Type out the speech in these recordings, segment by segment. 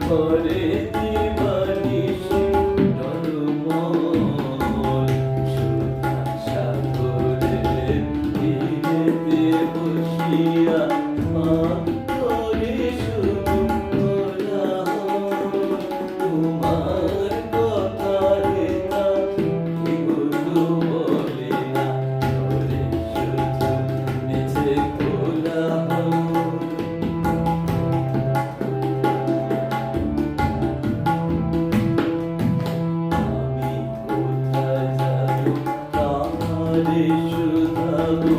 করে দিবানিশি টলমল সুধা সাগরে তীরেতে বসিয়া অন্তরে শুধু কোলাহল তোমার কথা হেতা কেউ বলে না করে শুধু মিছে কোলাহল আমি কোথায় যাব তাহারে শুধাবো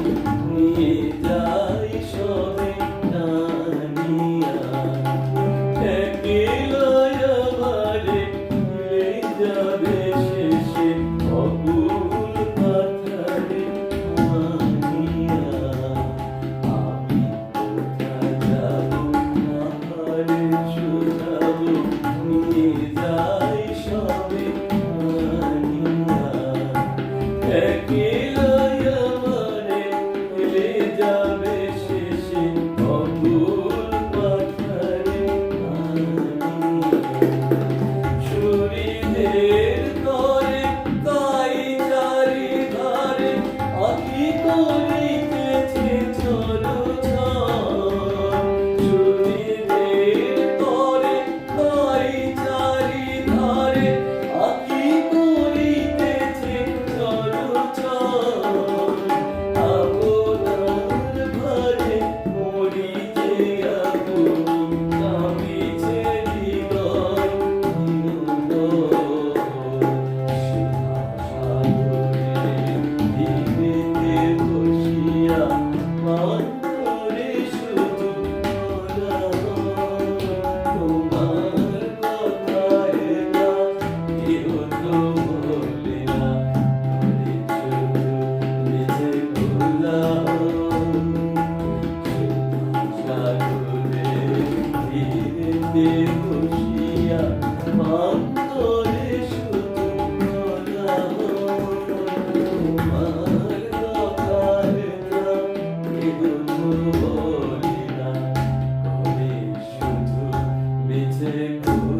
নিয়ে যাই সবে টানিয়া একলাই আমারে ভুলে যাবে শেষে অকুল পাথারে আনিয়া আমি কোথায় যাব তাহারে শুধাবো নিয়ে যাই সবে টানিয়া একলাই আমারে ভুলে যাবে শেষে অকুল পাথারে আনিয়া ছুরিদের তরে তাই চারিধারে আঁকি করিতেছে চলছল ছুরিদের তরে তাই চারিধারে আঁকি করিতেছে চলছল আপনার ঘরে মরি যে আপনি নামিছে হৃদয় দিবেতে বসিয়া অন্তরে শুধু কোলাহল তোমার কথা হেতা কেউ তো বলে না করে শুধু মিছে কোলাহল সাগরে তীরেতে বসিয়া অন্তরে শুধু কোলাহল তোমার কথা হেতা কেউ বলে না করে শুধু মিছে কোলাহল।